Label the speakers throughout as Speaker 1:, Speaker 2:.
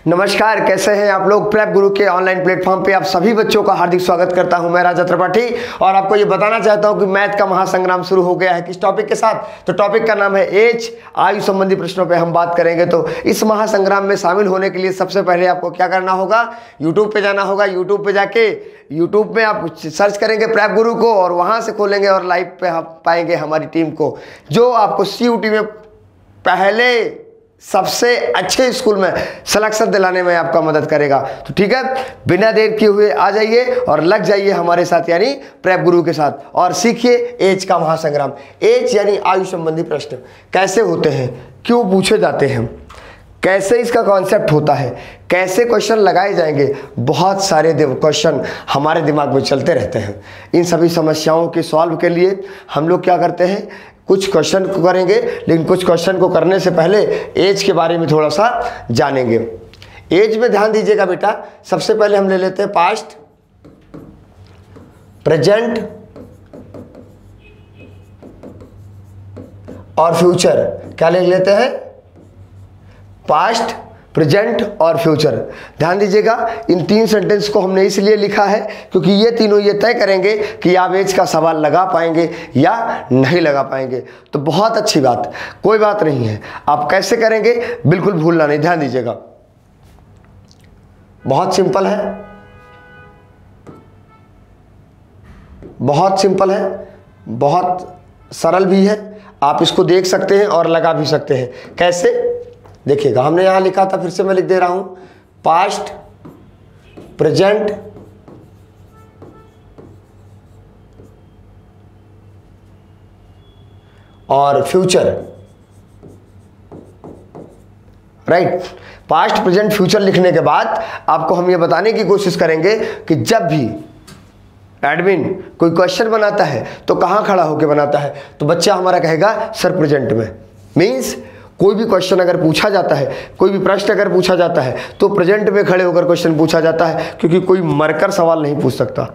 Speaker 1: नमस्कार, कैसे हैं आप लोग। प्रेप गुरु के ऑनलाइन प्लेटफॉर्म पे आप सभी बच्चों का हार्दिक स्वागत करता हूं। मैं राजा त्रिपाठी और आपको ये बताना चाहता हूं कि मैथ का महासंग्राम शुरू हो गया है। किस टॉपिक के साथ? तो टॉपिक का नाम है एज। आयु संबंधी प्रश्नों पे हम बात करेंगे। तो इस महासंग्राम में शामिल होने के लिए सबसे पहले आपको क्या करना होगा, यूट्यूब पे जाना होगा। यूट्यूब पे जाके यूट्यूब में आप सर्च करेंगे प्रेप गुरु को और वहां से खोलेंगे और लाइव पे आप पाएंगे हमारी टीम को, जो आपको CUT में पहले सबसे अच्छे स्कूल में सिलेक्शन दिलाने में आपका मदद करेगा। तो ठीक है, बिना देर किए हुए आ जाइए और लग जाइए हमारे साथ यानी प्रेप गुरु के साथ और सीखिए एज का महासंग्राम। एज यानी आयु संबंधी प्रश्न कैसे होते हैं, क्यों पूछे जाते हैं, कैसे इसका कॉन्सेप्ट होता है, कैसे क्वेश्चन लगाए जाएंगे। बहुत सारे क्वेश्चन हमारे दिमाग में चलते रहते हैं। इन सभी समस्याओं के सॉल्व के लिए हम लोग क्या करते हैं, कुछ क्वेश्चन को करेंगे, लेकिन कुछ क्वेश्चन को करने से पहले एज के बारे में थोड़ा सा जानेंगे। एज में ध्यान दीजिएगा बेटा। सबसे पहले हम ले लेते हैं पास्ट, प्रेजेंट और फ्यूचर। क्या ले लेते हैं? पास्ट, प्रेजेंट और फ्यूचर। ध्यान दीजिएगा, इन तीन सेंटेंस को हमने इसलिए लिखा है क्योंकि ये तीनों ये तय करेंगे कि आप एज का सवाल लगा पाएंगे या नहीं लगा पाएंगे। तो बहुत अच्छी बात, कोई बात नहीं है। आप कैसे करेंगे बिल्कुल भूलना नहीं। ध्यान दीजिएगा, बहुत सिंपल है, बहुत सिंपल है, बहुत सरल भी है। आप इसको देख सकते हैं और लगा भी सकते हैं। कैसे देखिएगा, हमने यहां लिखा था, फिर से मैं लिख दे रहा हूं, पास्ट, प्रेजेंट और future. Right, past, present, future लिखने के बाद आपको हम ये बताने की कोशिश करेंगे कि जब भी एडमिन कोई क्वेश्चन बनाता है तो कहां खड़ा होकर बनाता है। तो बच्चा हमारा कहेगा सर प्रेजेंट में। मीन्स कोई भी क्वेश्चन अगर पूछा जाता है, कोई भी प्रश्न अगर पूछा जाता है तो प्रेजेंट में खड़े होकर क्वेश्चन पूछा जाता है, क्योंकि कोई मरकर सवाल नहीं पूछ सकता,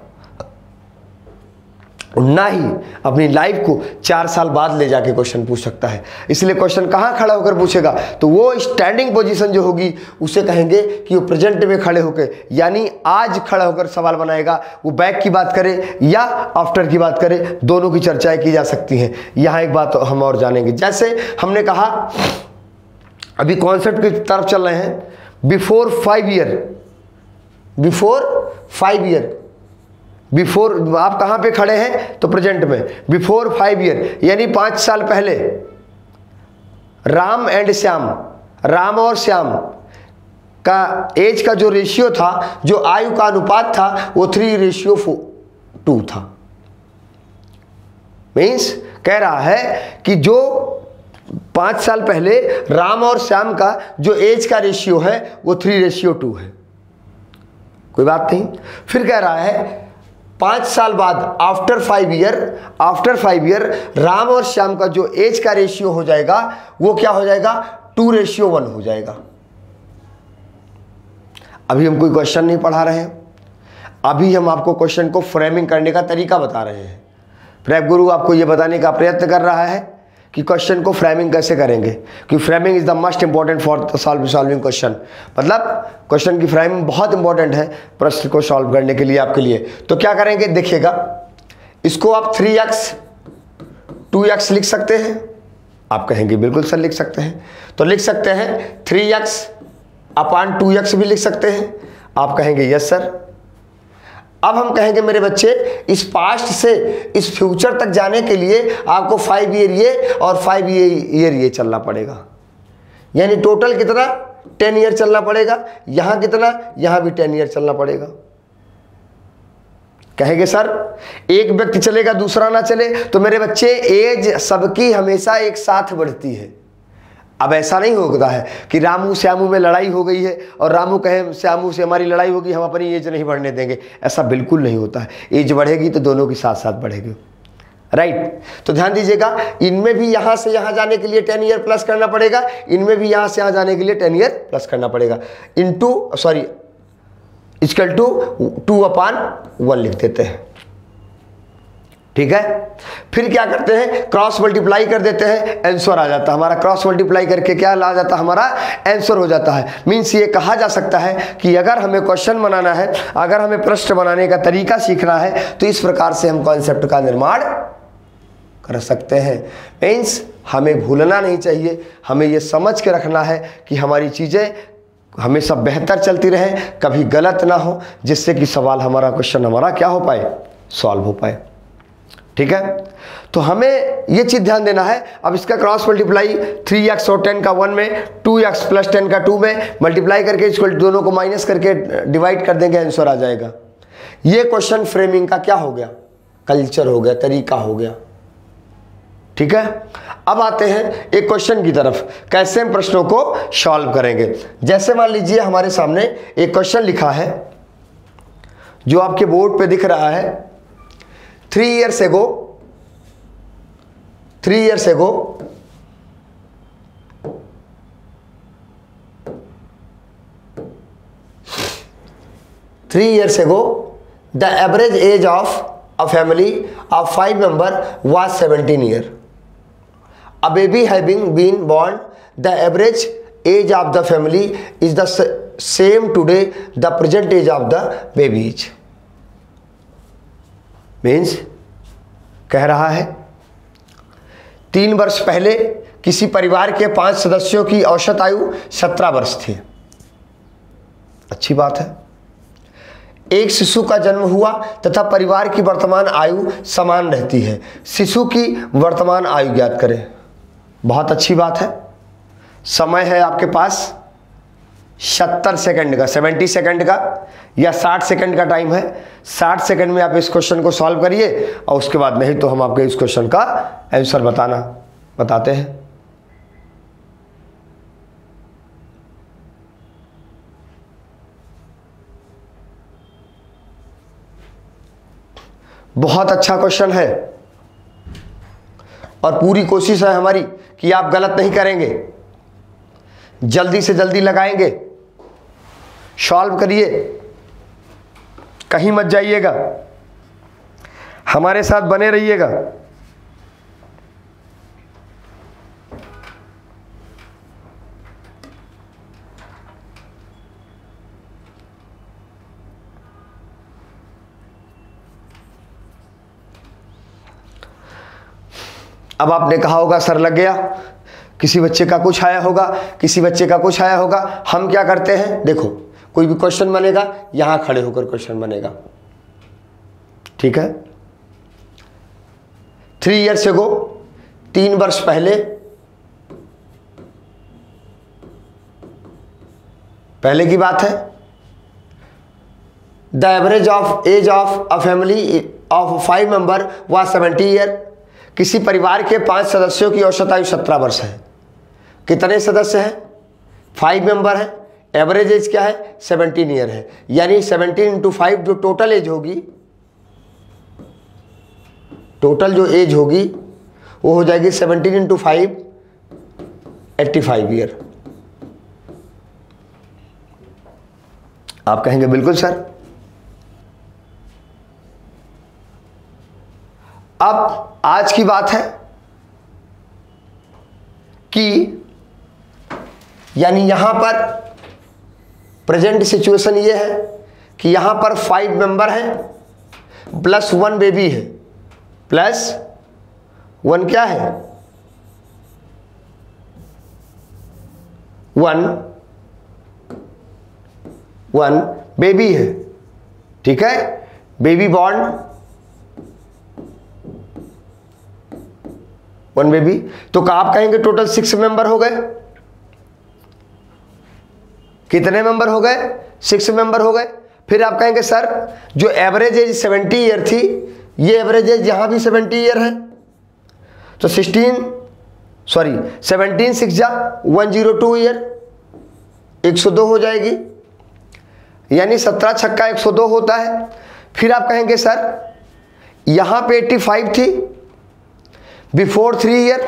Speaker 1: ना ही अपनी लाइफ को 4 साल बाद ले जाके क्वेश्चन पूछ सकता है। इसलिए क्वेश्चन कहाँ खड़ा होकर पूछेगा, तो वो स्टैंडिंग पोजीशन जो होगी उसे कहेंगे कि वो प्रेजेंट में खड़े होकर, यानी आज खड़ा होकर सवाल बनाएगा। वो बैक की बात करे या आफ्टर की बात करे, दोनों की चर्चाएं की जा सकती हैं। यहाँ एक बात हम और जानेंगे, जैसे हमने कहा अभी कॉन्सेप्ट की तरफ चल रहे हैं। Before 5 year, before 5 year, before आप कहां पे खड़े हैं तो प्रेजेंट में। बिफोर 5 ईयर यानी 5 साल पहले राम एंड श्याम, राम और श्याम का एज का जो रेशियो था, जो आयु का अनुपात था, वो 3:2 था। मीन्स कह रहा है कि जो 5 साल पहले राम और श्याम का जो एज का रेशियो है वो 3:2 है। कोई बात नहीं। फिर कह रहा है 5 साल बाद after 5 year, after 5 year Ram और श्याम का जो एज का रेशियो हो जाएगा वो क्या हो जाएगा, 2:1 हो जाएगा। अभी हम कोई क्वेश्चन नहीं पढ़ा रहे हैं, अभी हम आपको क्वेश्चन को फ्रेमिंग करने का तरीका बता रहे हैं। प्रेप गुरु आपको यह बताने का प्रयत्न कर रहा है कि क्वेश्चन को फ्रेमिंग कैसे करेंगे, कि framing is the most important for solving question. मतलब क्वेश्चन की फ्रेमिंग बहुत इंपॉर्टेंट है प्रश्न को सॉल्व करने के लिए, आपके लिए। तो क्या करेंगे देखिएगा, इसको आप 3x 2x लिख सकते हैं। आप कहेंगे बिल्कुल सर लिख सकते हैं, तो लिख सकते हैं 3x/2x भी लिख सकते हैं। आप कहेंगे यस सर। अब हम कहेंगे मेरे बच्चे, इस पास्ट से इस फ्यूचर तक जाने के लिए आपको 5 ईयर ये और 5 ईयर ये चलना पड़ेगा, यानी टोटल कितना, 10 ईयर चलना पड़ेगा। यहां कितना, यहां भी 10 ईयर चलना पड़ेगा। कहेंगे सर एक व्यक्ति चलेगा दूसरा ना चले, तो मेरे बच्चे एज सबकी हमेशा एक साथ बढ़ती है। अब ऐसा नहीं होता है कि रामू श्यामू में लड़ाई हो गई है और रामू कहे श्यामू से हमारी लड़ाई होगी, हम अपनी एज नहीं बढ़ने देंगे। ऐसा बिल्कुल नहीं होता है। एज बढ़ेगी तो दोनों की साथ साथ बढ़ेगी। राइट, तो ध्यान दीजिएगा, इनमें भी यहां से यहां जाने के लिए 10 ईयर प्लस करना पड़ेगा, इनमें भी यहां से यहां जाने के लिए 10 ईयर प्लस करना पड़ेगा। इक्वल टू 2/1 लिख देते हैं। ठीक है। फिर क्या करते हैं, क्रॉस मल्टीप्लाई कर देते हैं, आंसर आ जाता है हमारा। क्रॉस मल्टीप्लाई करके क्या आ जाता है हमारा, आंसर हो जाता है। मीन्स ये कहा जा सकता है कि अगर हमें क्वेश्चन बनाना है, अगर हमें प्रश्न बनाने का तरीका सीखना है, तो इस प्रकार से हम कॉन्सेप्ट का निर्माण कर सकते हैं। मीन्स हमें भूलना नहीं चाहिए, हमें ये समझ के रखना है कि हमारी चीज़ें हमेशा बेहतर चलती रहे, कभी गलत ना हो, जिससे कि सवाल हमारा, क्वेश्चन हमारा क्या हो पाए, सॉल्व हो पाए। ठीक है, तो हमें ये चीज़ ध्यान देना है। अब इसका क्रॉस मल्टीप्लाई 3x और 10 का 1 में, 2x प्लस 10 का 2 में मल्टीप्लाई करके इसको दोनों को माइनस करके डिवाइड कर देंगे, आंसर आ जाएगा। ये क्वेश्चन फ्रेमिंग का क्या हो गया, कल्चर हो गया, तरीका हो गया। ठीक है, अब आते हैं एक क्वेश्चन की तरफ, कैसे हम प्रश्नों को सॉल्व करेंगे। जैसे मान लीजिए हमारे सामने एक क्वेश्चन लिखा है जो आपके बोर्ड पे दिख रहा है। 3 years ago 3 years ago the average age of a family of 5 members was 17 years. A baby having been born, the average age of the family is the same today. The present age of the baby is. Means कह रहा है 3 वर्ष पहले किसी परिवार के 5 सदस्यों की औसत आयु 17 वर्ष थी। अच्छी बात है। एक शिशु का जन्म हुआ तथा परिवार की वर्तमान आयु समान रहती है। शिशु की वर्तमान आयु ज्ञात करें। बहुत अच्छी बात है। समय है आपके पास 70 सेकंड का, 70 सेकंड का या 60 सेकंड का टाइम है। 60 सेकंड में आप इस क्वेश्चन को सॉल्व करिए और उसके बाद नहीं तो हम आपके इस क्वेश्चन का आंसर बताते हैं। बहुत अच्छा क्वेश्चन है और पूरी कोशिश है हमारी कि आप गलत नहीं करेंगे, जल्दी से जल्दी लगाएंगे, सॉल्व करिए, कहीं मत जाइएगा, हमारे साथ बने रहिएगा। अब आपने कहा होगा सर लग गया, किसी बच्चे का कुछ आया होगा, किसी बच्चे का कुछ आया होगा। हम क्या करते हैं, देखो कोई भी क्वेश्चन बनेगा यहां खड़े होकर क्वेश्चन बनेगा। ठीक है, 3 years ago 3 वर्ष पहले की बात है। The average of age of a family of 5 member was 70 year. किसी परिवार के 5 सदस्यों की औसत आयु 17 वर्ष है। कितने सदस्य हैं, 5 मेंबर हैं, एवरेज एज क्या है, 17 ईयर है। यानी 17 × 5 जो टोटल एज होगी, टोटल जो एज होगी वो हो जाएगी 17 × 5 85 ईयर। आप कहेंगे बिल्कुल सर। अब आज की बात है कि यानी यहां पर प्रेजेंट सिचुएशन ये है कि यहां पर 5 मेंबर हैं प्लस 1 बेबी है, प्लस 1 क्या है, 1 बेबी है। ठीक है, बेबी बॉर्न 1 बेबी। तो आप कहेंगे टोटल 6 मेंबर हो गए। कितने मेंबर हो गए, 6 मेंबर हो गए। फिर आप कहेंगे सर जो एवरेज एज 70 ईयर थी, ये एवरेज एज यहां भी 70 ईयर है, तो 17 6 102 ईयर, 102 हो जाएगी। यानी 17 छक्का 102 होता है। फिर आप कहेंगे सर यहां पे 85 थी बिफोर 3 ईयर।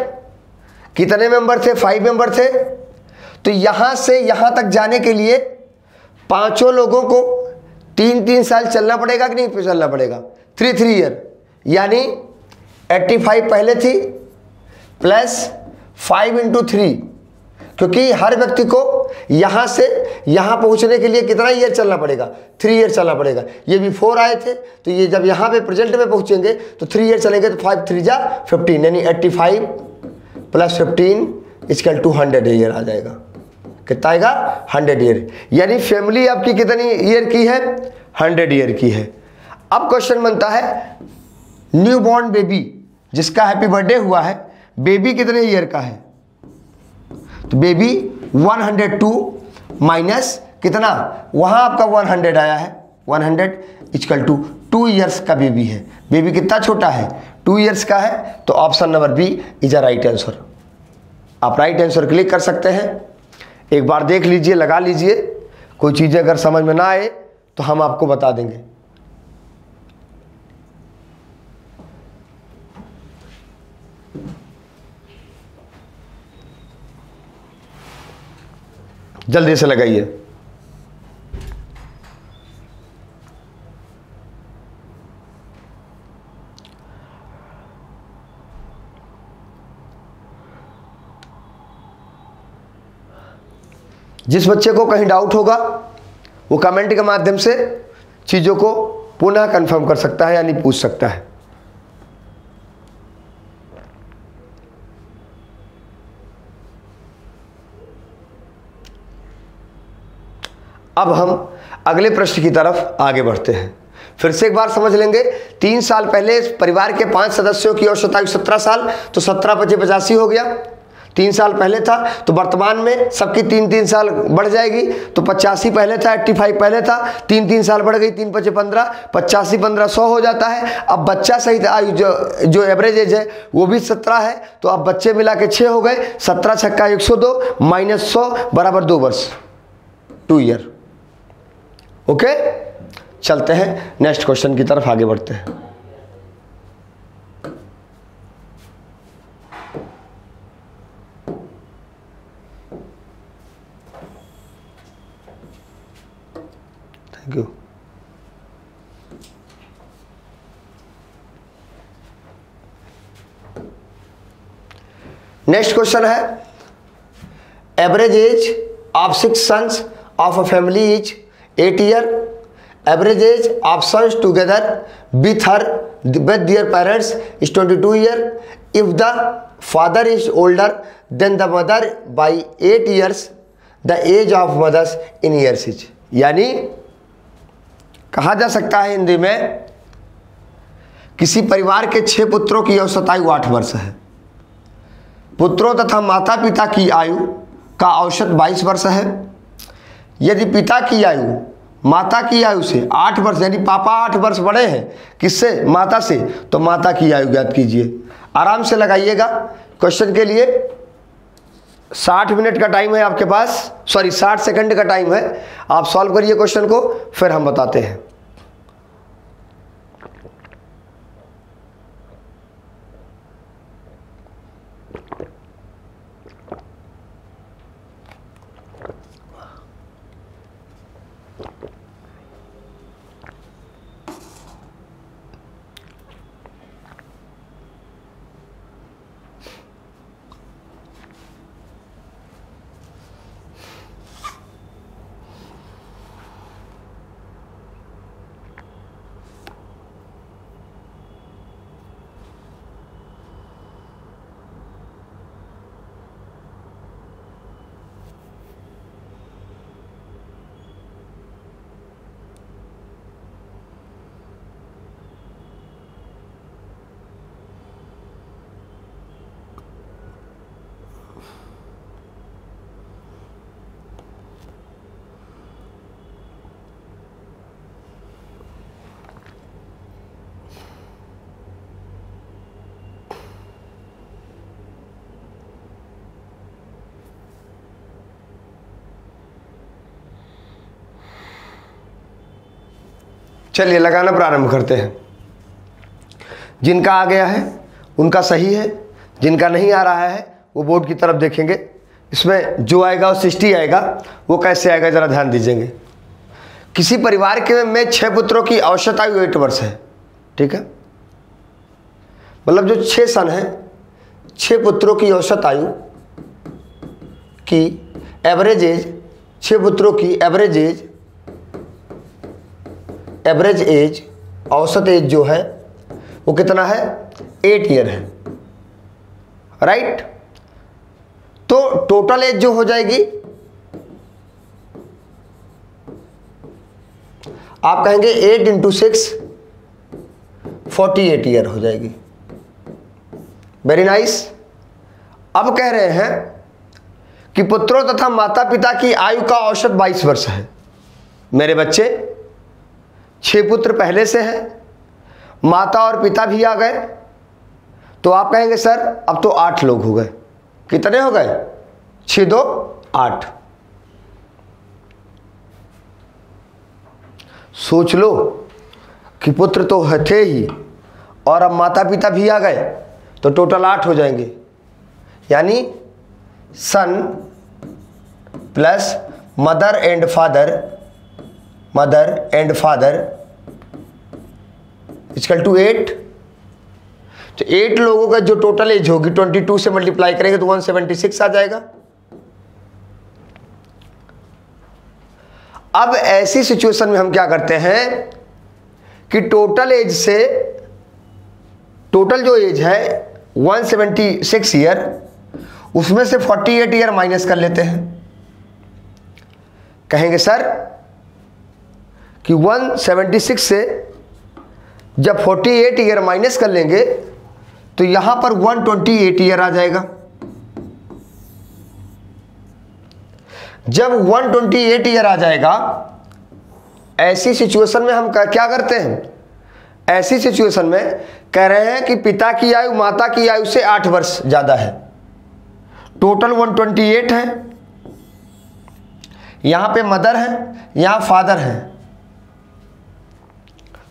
Speaker 1: कितने मेंबर थे, 5 मेंबर थे। तो यहां से यहां तक जाने के लिए पांचों लोगों को 3-3 साल चलना पड़ेगा कि नहीं चलना पड़ेगा, 3 ईयर। यानी 85 पहले थी प्लस 5 इंटू 3, क्योंकि हर व्यक्ति को यहां से यहां पहुंचने के लिए कितना ईयर चलना पड़ेगा, 3 ईयर चलना पड़ेगा। ये बिफोर आए थे तो ये जब यहां पे प्रेजेंट में पहुंचेंगे तो 3 ईयर चलेंगे, तो 5 3 जा 15, यानी 85 प्लस 15 इक्वल टू 100 ईयर आ जाएगा। कितना आएगा? 100 ईयर। यानी फैमिली आपकी कितनी ईयर की है? 100 ईयर की है। अब क्वेश्चन बनता है न्यू बॉर्न बेबी जिसका हैप्पी बर्थडे हुआ है, बेबी कितने ईयर का है? तो बेबी 102 माइनस कितना, वहां आपका 100 आया है, 100 इक्वल टू 2 ईयर्स का बेबी है। बेबी कितना छोटा है? 2 ईयर्स का है। तो option number B is a right answer. आप राइट आंसर क्लिक कर सकते हैं। एक बार देख लीजिए, लगा लीजिए, कोई चीज़ें अगर समझ में ना आए तो हम आपको बता देंगे। जल्दी से लगाइए। जिस बच्चे को कहीं डाउट होगा वो कमेंट के माध्यम से चीज़ों को पुनः कंफर्म कर सकता है, यानी पूछ सकता है। अब हम अगले प्रश्न की तरफ आगे बढ़ते हैं। फिर से एक बार समझ लेंगे। 3 साल पहले परिवार के 5 सदस्यों की औसत आयु 17 साल, तो 17 × 5 = 85 हो गया। 3 साल पहले था तो वर्तमान में सबकी 3-3 साल बढ़ जाएगी। तो 85 पहले था, 85 पहले था, 3-3 साल बढ़ गई, 3 × 5 = 15, 85 15 100 हो जाता है। अब बच्चा सहित आयु जो एवरेज एज है वो भी 17 है। तो अब बच्चे मिला के 6 हो गए। 17 × 6 = 102 माइनस 100 बराबर 2 वर्ष, 2 ईयर। ओके, चलते हैं नेक्स्ट क्वेश्चन की तरफ आगे बढ़ते हैं। Thank you. नेक्स्ट क्वेश्चन है average age of 6 sons of a family is 8 year. Average age of sons together with their parents is 22 year. If the father is older then the mother by 8 years, the age of mothers in years is. यानी कहा जा सकता है हिंदी में, किसी परिवार के 6 पुत्रों की औसत आयु 8 वर्ष है। पुत्रों तथा माता पिता की आयु का औसत 22 वर्ष है। यदि पिता की आयु माता की आयु से 8 वर्ष, यानी पापा 8 वर्ष बड़े हैं किससे? माता से, तो माता की आयु ज्ञात कीजिए। आराम से लगाइएगा। क्वेश्चन के लिए 60 मिनट का टाइम है आपके पास, सॉरी 60 सेकंड का टाइम है। आप सॉल्व करिए क्वेश्चन को, फिर हम बताते हैं। चलिए लगाना प्रारंभ करते हैं। जिनका आ गया है उनका सही है, जिनका नहीं आ रहा है वो बोर्ड की तरफ देखेंगे। इसमें जो आएगा वो 60 आएगा। वो कैसे आएगा ज़रा ध्यान दीजिएंगे। किसी परिवार के में 6 पुत्रों की औसत आयु 8 वर्ष है, ठीक है। मतलब जो 6 सन है, 6 पुत्रों की औसत आयु की एवरेज एज, 6 पुत्रों की एवरेज एज औसत एज जो है वो कितना है, 8 ईयर है, राइट। तो टोटल एज जो हो जाएगी, आप कहेंगे 8 × 6 48 ईयर हो जाएगी। Very nice. अब कह रहे हैं कि पुत्रों तथा माता पिता की आयु का औसत 22 वर्ष है। मेरे बच्चे 6 पुत्र पहले से हैं, माता और पिता भी आ गए, तो आप कहेंगे सर अब तो 8 लोग हो गए। कितने हो गए? 6 2 8। सोच लो कि पुत्र तो थे ही और अब माता पिता भी आ गए, तो टोटल 8 हो जाएंगे। यानी son plus mother and father equal to 8। तो 8 लोगों का जो टोटल एज होगी 22 से मल्टीप्लाई करेंगे तो 176 आ जाएगा। अब ऐसी सिचुएशन में हम क्या करते हैं कि टोटल जो एज है 176 ईयर, उसमें से 48 ईयर माइनस कर लेते हैं। कहेंगे सर कि 176 से जब 48 ईयर माइनस कर लेंगे तो यहां पर 128 ईयर आ जाएगा। जब 128 ईयर आ जाएगा, ऐसी सिचुएशन में हम क्या करते हैं, ऐसी सिचुएशन में कह रहे हैं कि पिता की आयु माता की आयु से 8 वर्ष ज्यादा है, टोटल 128 है। यहां पे मदर है, यहां फादर है,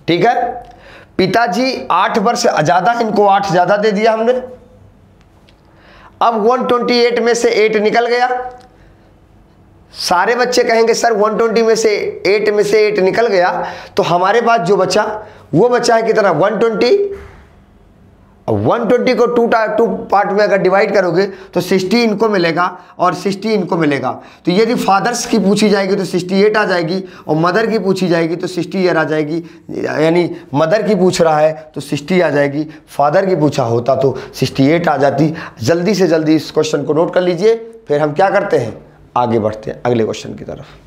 Speaker 1: ठीक है। पिताजी 8 वर्ष ज्यादा, इनको 8 ज्यादा दे दिया हमने। अब 128 में से 8 निकल गया। सारे बच्चे कहेंगे सर 120 में से 8 निकल गया, तो हमारे पास जो बचा वो बचा है कितना, 120। 120 को 2 पार्ट में अगर डिवाइड करोगे तो 60 इनको मिलेगा और 60 इनको मिलेगा। तो यदि फादर्स की पूछी जाएगी तो 68 आ जाएगी, और मदर की पूछी जाएगी तो 60 ईयर आ जाएगी। यानी मदर की पूछ रहा है तो 60 आ जाएगी, फादर की पूछा होता तो 68 आ जाती। जल्दी से जल्दी इस क्वेश्चन को नोट कर लीजिए, फिर हम क्या करते हैं, आगे बढ़ते हैं अगले क्वेश्चन की तरफ।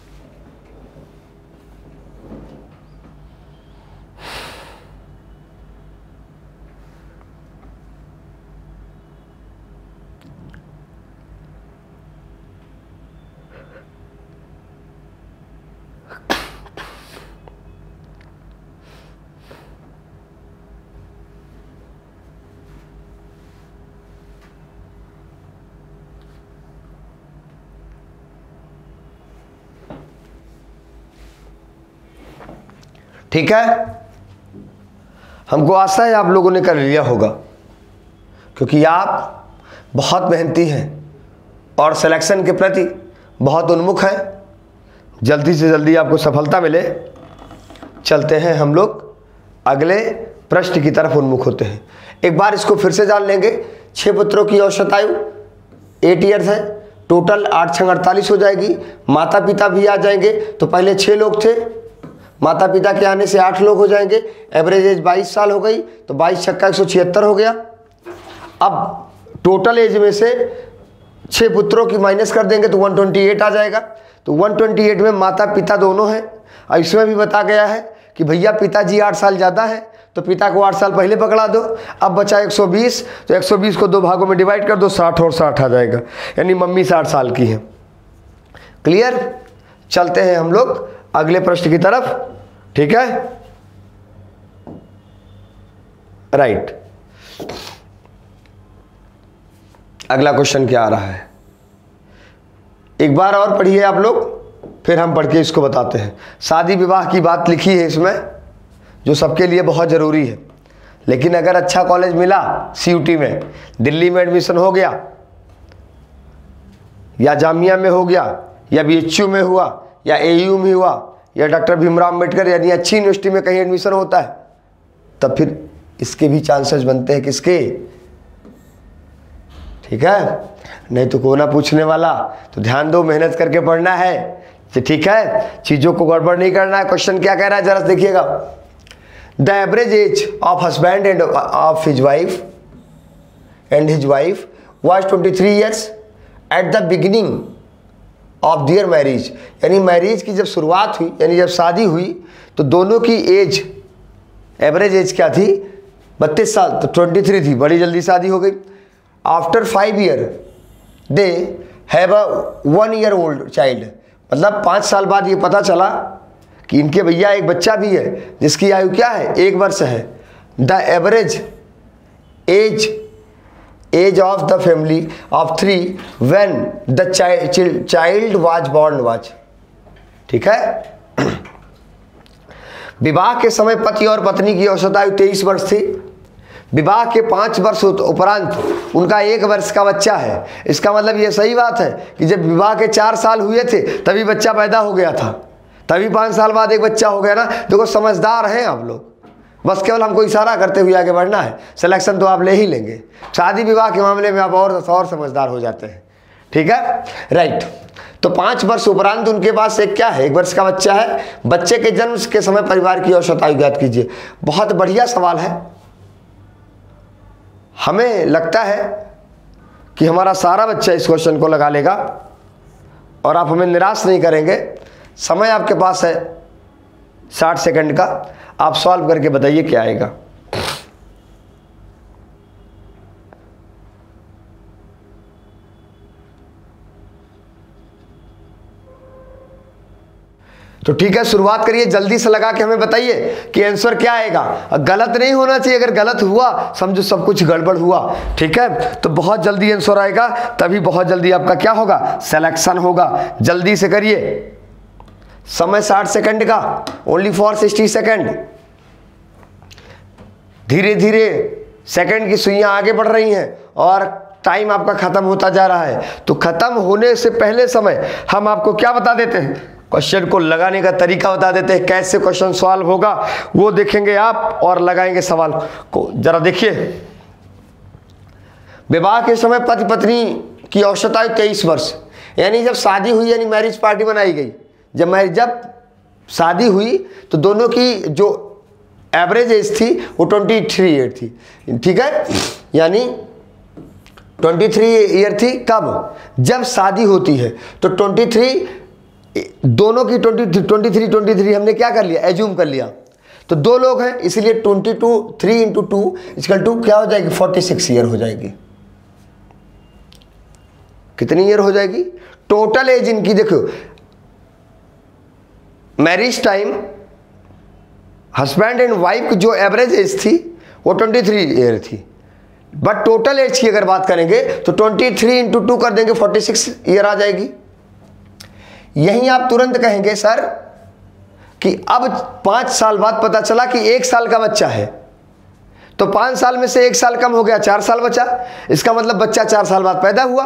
Speaker 1: ठीक है, हमको आशा है आप लोगों ने कर लिया होगा, क्योंकि आप बहुत मेहनती हैं और सिलेक्शन के प्रति बहुत उन्मुख हैं। जल्दी से जल्दी आपको सफलता मिले। चलते हैं हम लोग अगले प्रश्न की तरफ उन्मुख होते हैं। एक बार इसको फिर से जान लेंगे। 6 पुत्रों की औसत आयु 8 ईयर्स है, टोटल 8 × 48 हो जाएगी। माता पिता भी आ जाएंगे, तो पहले 6 लोग थे, माता पिता के आने से 8 लोग हो जाएंगे। एवरेज एज 22 साल हो गई, तो 22 छक्का 176 हो गया। अब टोटल एज में से 6 पुत्रों की माइनस कर देंगे तो 128 आ जाएगा। तो 128 में माता पिता दोनों हैं, और इसमें भी बता गया है कि भैया पिताजी 8 साल ज़्यादा है, तो पिता को 8 साल पहले पकड़ा दो। अब बचा 120, तो 120 को 2 भागों में डिवाइड कर दो, 60 और 60 आ जाएगा। यानी मम्मी 60 साल की है। क्लियर? चलते हैं हम लोग अगले प्रश्न की तरफ। ठीक है, राइट। अगला क्वेश्चन क्या आ रहा है, एक बार और पढ़िए आप लोग, फिर हम पढ़ के इसको बताते हैं। शादी विवाह की बात लिखी है इसमें, जो सबके लिए बहुत ज़रूरी है। लेकिन अगर अच्छा कॉलेज मिला सीयूटी में, दिल्ली में एडमिशन हो गया, या जामिया में हो गया, या बीएचयू में हुआ, या एयू में हुआ, या डॉक्टर भीमराव अम्बेडकर यानी अच्छी यूनिवर्सिटी में कहीं एडमिशन होता है, तब फिर इसके भी चांसेस बनते हैं किसके, ठीक है, नहीं तो कोई ना पूछने वाला। तो ध्यान दो, मेहनत करके पढ़ना है, तो ठीक है, चीज़ों को गड़बड़ नहीं करना है। क्वेश्चन क्या कह रहा है जरा देखिएगा। The average age of husband end of his wife was 23 years at the beginning of their marriage। यानी मैरिज की जब शुरुआत हुई, यानी जब शादी हुई, तो दोनों की एज, एवरेज एज क्या थी, 32 साल, तो 23 थी, बड़ी जल्दी शादी हो गई। After 5 year they have a 1 year old child, मतलब 5 साल बाद ये पता चला कि इनके भैया एक बच्चा भी है जिसकी आयु क्या है, 1 वर्ष है। The average age of the family of 3 when the child was born was, ठीक है। विवाह के समय पति और पत्नी की औसत आयु 23 वर्ष थी। विवाह के 5 वर्ष उपरांत उनका 1 वर्ष का बच्चा है। इसका मतलब ये सही बात है कि जब विवाह के 4 साल हुए थे तभी बच्चा पैदा हो गया था, तभी 5 साल बाद एक बच्चा हो गया ना। देखो समझदार हैं आप लोग, बस केवल हमको इशारा करते हुए आगे बढ़ना है। सिलेक्शन तो आप ले ही लेंगे, शादी विवाह के मामले में आप और समझदार हो जाते हैं, ठीक है, राइट। तो 5 वर्ष उपरांत उनके पास एक क्या है, 1 वर्ष का बच्चा है। बच्चे के जन्म के समय परिवार की औसत आयु ज्ञात कीजिए। बहुत बढ़िया सवाल है। हमें लगता है कि हमारा सारा बच्चा इस क्वेश्चन को लगा लेगा और आप हमें निराश नहीं करेंगे। समय आपके पास है 60 सेकंड का, आप सॉल्व करके बताइए क्या आएगा। तो ठीक है, शुरुआत करिए, जल्दी से लगा के हमें बताइए कि आंसर क्या आएगा। गलत नहीं होना चाहिए, अगर गलत हुआ समझो सब कुछ गड़बड़ हुआ, ठीक है। तो बहुत जल्दी आंसर आएगा, तभी बहुत जल्दी आपका क्या होगा, सिलेक्शन होगा। जल्दी से करिए, समय 60 सेकंड का, ओनली फॉर 60 सेकंड। धीरे धीरे सेकंड की सुइयां आगे बढ़ रही हैं और टाइम आपका खत्म होता जा रहा है। तो खत्म होने से पहले समय हम आपको क्या बता देते हैं, क्वेश्चन को लगाने का तरीका बता देते हैं। कैसे क्वेश्चन सॉल्व होगा वो देखेंगे आप और लगाएंगे सवाल को। जरा देखिए, विवाह के समय पति पत्नी की औसत आयु 23 वर्ष, यानी जब शादी हुई, यानी मैरिज पार्टी बनाई गई। जब शादी हुई तो दोनों की जो एवरेज एज थी वो 23 ईयर थी, ठीक है। यानी 23 ईयर थी कब, जब शादी होती है। तो 23 दोनों की 23 हमने क्या कर लिया, एज्यूम कर लिया। तो 2 लोग हैं, इसलिए 22 3 इंटू 2 इक्वल टू क्या हो जाएगी, 46 ईयर हो जाएगी। कितनी ईयर हो जाएगी टोटल एज इनकी। देखो marriage time husband and wife की जो एवरेज एज थी वो 23 ईयर थी, बट टोटल एज की अगर बात करेंगे तो 23 इंटू 2 कर देंगे, 46 ईयर आ जाएगी। यहीं आप तुरंत कहेंगे सर कि अब 5 साल बाद पता चला कि 1 साल का बच्चा है, तो 5 साल में से 1 साल कम हो गया, 4 साल बचा। इसका मतलब बच्चा 4 साल बाद पैदा हुआ।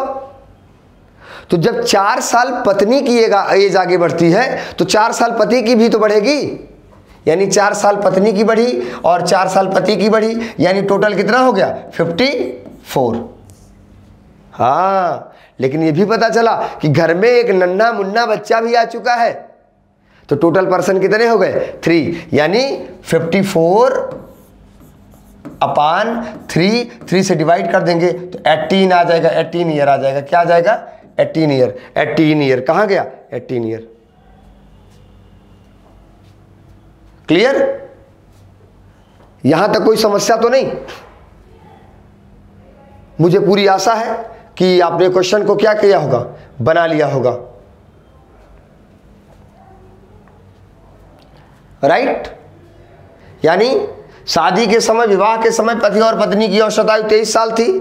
Speaker 1: तो जब 4 साल पत्नी की एज आगे बढ़ती है तो 4 साल पति की भी तो बढ़ेगी, यानी 4 साल पत्नी की बढ़ी और 4 साल पति की बढ़ी, यानी टोटल कितना हो गया, 54। हाँ, लेकिन ये भी पता चला कि घर में एक नन्हा मुन्ना बच्चा भी आ चुका है। तो टोटल पर्सन कितने हो गए, 3, यानी 54 अपान 3 से डिवाइड कर देंगे तो 18 आ जाएगा, 18 ईयर आ जाएगा। क्या आ जाएगा, 18 ईयर। 18 ईयर कहाँ गया, 18 ईयर। क्लियर, यहां तक कोई समस्या तो नहीं। मुझे पूरी आशा है कि आपने क्वेश्चन को क्या किया होगा, बना लिया होगा, राइट। यानी शादी के समय, विवाह के समय पति और पत्नी की औसत आयु 23 साल थी,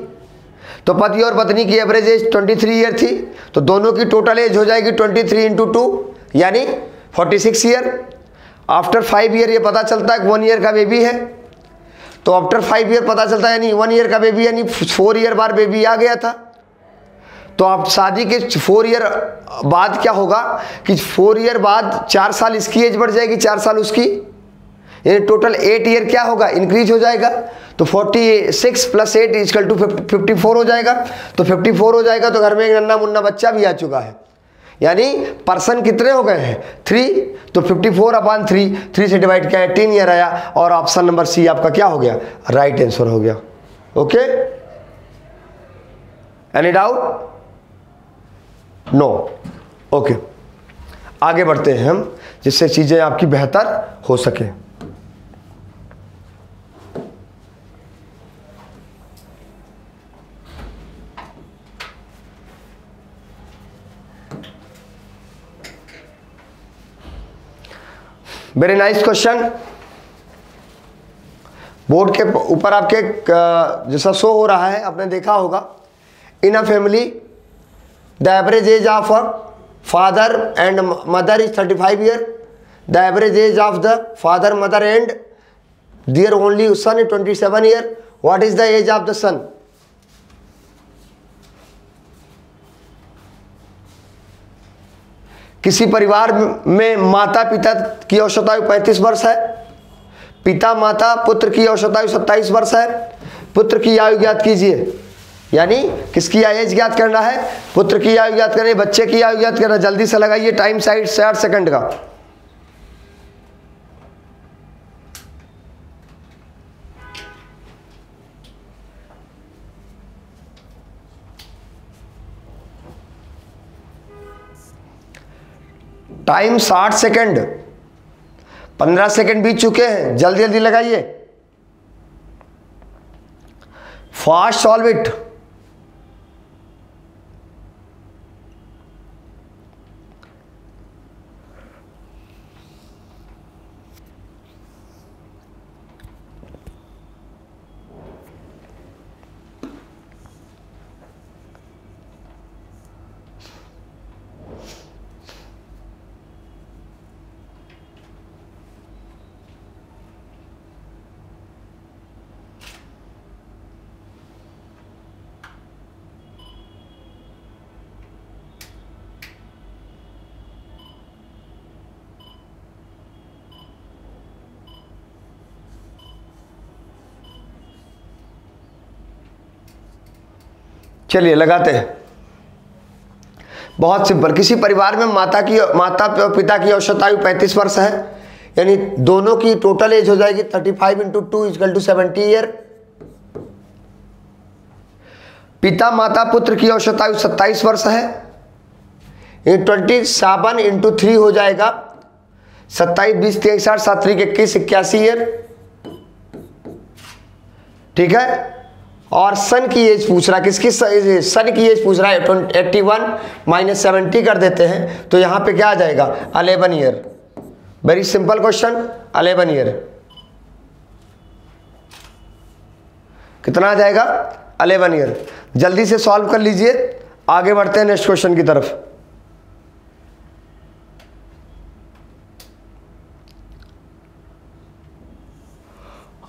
Speaker 1: तो पति और पत्नी की एवरेज एज 23 ईयर थी। तो दोनों की टोटल एज हो जाएगी 23 इंटू 2 यानी 46 ईयर। आफ्टर 5 ईयर ये पता चलता है 1 ईयर का बेबी है, तो आफ्टर 5 ईयर पता चलता है यानी 1 ईयर का बेबी, यानी 4 ईयर बाद बेबी आ गया था। तो आप शादी के 4 ईयर बाद क्या होगा कि 4 ईयर बाद 4 साल इसकी एज बढ़ जाएगी, 4 साल उसकी, यानी टोटल 8 ईयर क्या होगा, इंक्रीज हो जाएगा। तो 46 + 8 = 54 हो जाएगा। तो 54 हो जाएगा तो घर में एक नन्ना मुन्ना बच्चा भी आ चुका है, यानी पर्सन कितने हो गए हैं, 3। तो 54/3, 3 से डिवाइड किया है, 10 ईयर आया, और ऑप्शन नंबर सी आपका क्या हो गया, राइट आंसर हो गया। Okay, any doubt? No. Okay, आगे बढ़ते हैं हम, जिससे चीजें आपकी बेहतर हो सके। Very nice question. बोर्ड के ऊपर आपके जैसा शो हो रहा है, आपने देखा होगा, in a family the average age of father and mother is 35 year, the average age of the father mother and their only son is 27 year. What is the age of the son? किसी परिवार में माता पिता की औसत आयु 35 वर्ष है, पिता माता पुत्र की औसत आयु 27 वर्ष है। पुत्र की आयु ज्ञात कीजिए, यानी किसकी एज ज्ञात करना है, पुत्र की आयु ज्ञात करनी, बच्चे की आयु ज्ञात करना। जल्दी से लगाइए, टाइम साइड 60 सेकंड का। टाइम 60 सेकंड, 15 सेकंड बीत चुके हैं, जल्दी जल्दी लगाइए, फास्ट सॉल्व इट। चलिए लगाते हैं। बहुत सिंपल, किसी परिवार में माता पिता की औसत आयु 35 वर्ष है, यानी दोनों की टोटल एज हो जाएगी 35 × 2 = 70 ईयर। पिता माता पुत्र की औसत आयु 27 वर्ष है, ये 27 × 3 हो जाएगा 27, 20, 23, 60, 7, 3, 21, 81 ईयर। ठीक है, और सन की एज पूछ रहा है, किसकी सन की एज पूछ रहा है, 81 - 70 कर देते हैं, तो यहां पे क्या आ जाएगा, 11 year. Very simple question, 11 year. कितना आ जाएगा, 11 ईयर। जल्दी से सॉल्व कर लीजिए, आगे बढ़ते हैं नेक्स्ट क्वेश्चन की तरफ।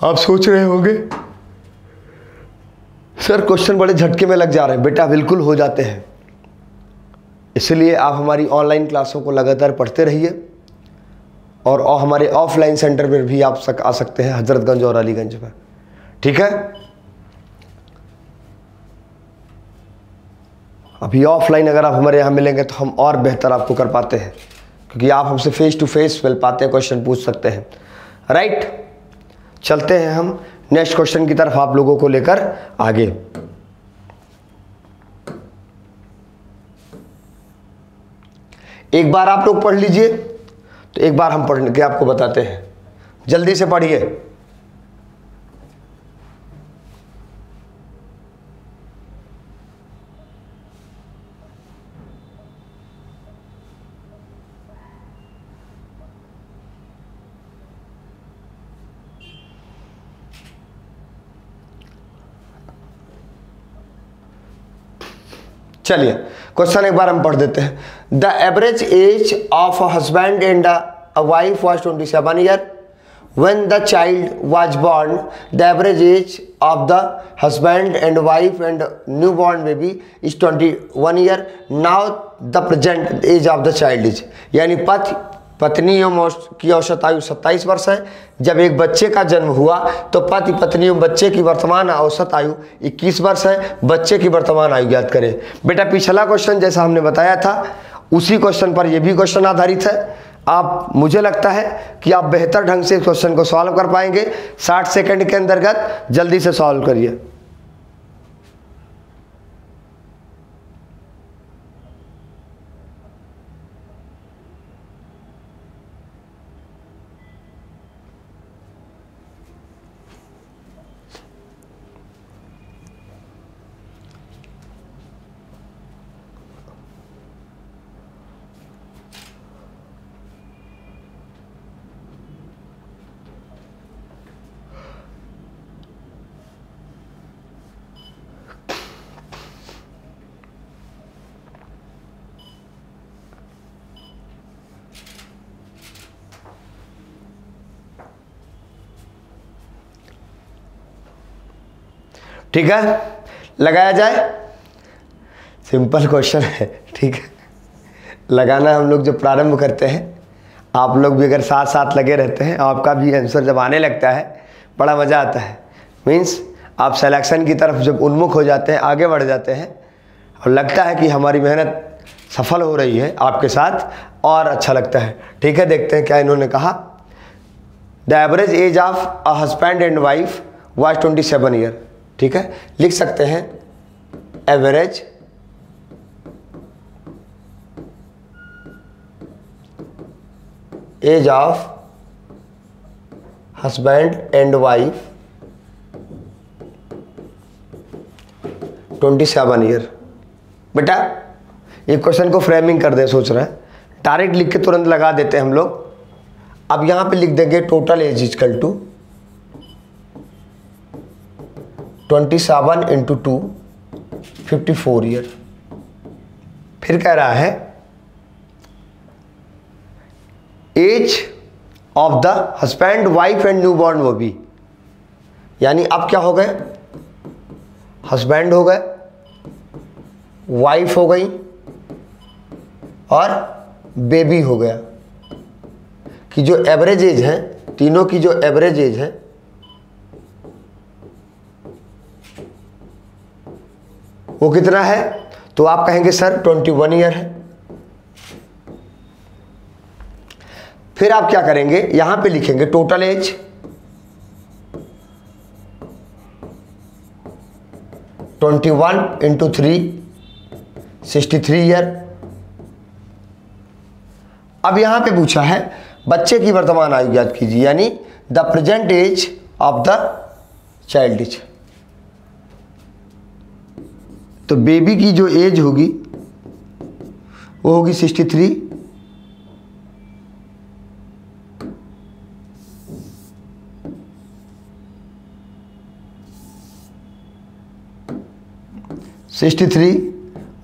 Speaker 1: आप सोच रहे होंगे सर क्वेश्चन बड़े झटके में लग जा रहे हैं। बेटा बिल्कुल हो जाते हैं, इसलिए आप हमारी ऑनलाइन क्लासों को लगातार पढ़ते रहिए, और हमारे ऑफलाइन सेंटर पर भी आप आ सकते हैं, हजरतगंज और अलीगंज में। ठीक है, अभी ऑफलाइन अगर आप हमारे यहाँ मिलेंगे तो हम और बेहतर आपको कर पाते हैं, क्योंकि आप हमसे फेस टू फेस मिल पाते हैं, क्वेश्चन पूछ सकते हैं। राइट, चलते हैं हम नेक्स्ट क्वेश्चन की तरफ आप लोगों को लेकर आगे। एक बार आप लोग पढ़ लीजिए, तो एक बार हम पढ़ के आपको बताते हैं। जल्दी से पढ़िए। चलिए क्वेश्चन एक बार हम पढ़ देते हैं। The average age of a husband and a wife was 27 year when the child was born. The average age of the husband and wife and newborn baby is 21 year. Now the present age of the child is, यानी पत्नी एवं की औसत आयु 27 वर्ष है। जब एक बच्चे का जन्म हुआ तो पति पत्नी एवं बच्चे की वर्तमान औसत आयु 21 वर्ष है। बच्चे की वर्तमान आयु ज्ञात करें। बेटा पिछला क्वेश्चन जैसा हमने बताया था उसी क्वेश्चन पर यह भी क्वेश्चन आधारित है। आप, मुझे लगता है कि आप बेहतर ढंग से इस क्वेश्चन को सॉल्व कर पाएंगे। 60 सेकंड के अंतर्गत जल्दी से सॉल्व करिए। ठीक है, लगाया जाए। सिंपल क्वेश्चन है, ठीक है। लगाना हम लोग जो प्रारंभ करते हैं, आप लोग भी अगर साथ साथ लगे रहते हैं, आपका भी आंसर जब आने लगता है बड़ा मज़ा आता है। मीन्स आप सिलेक्शन की तरफ जब उन्मुख हो जाते हैं, आगे बढ़ जाते हैं और लगता है कि हमारी मेहनत सफल हो रही है आपके साथ, और अच्छा लगता है। ठीक है, देखते हैं क्या इन्होंने कहा। The average age of a husband and wife was 27 year. ठीक है, लिख सकते हैं average age of husband and wife 27 year. बेटा ये क्वेश्चन को फ्रेमिंग कर दे, सोच रहे हैं डायरेक्ट लिख के तुरंत लगा देते हैं हम लोग। अब यहां पे लिख देंगे total age equal to 27 into 2 54 year. फिर कह रहा है age of the husband wife and new born baby. यानी अब क्या हो गए, हस्बैंड हो गए, वाइफ हो गई और बेबी हो गया। कि जो एवरेज एज है, तीनों की जो एवरेज एज है वो कितना है, तो आप कहेंगे सर 21 ईयर है। फिर आप क्या करेंगे, यहां पे लिखेंगे टोटल एज (21 इंटू 3) 63 ईयर। अब यहां पे पूछा है बच्चे की वर्तमान आयु ज्ञात कीजिए, यानी the present age of the child is. तो बेबी की जो एज होगी वो होगी 63,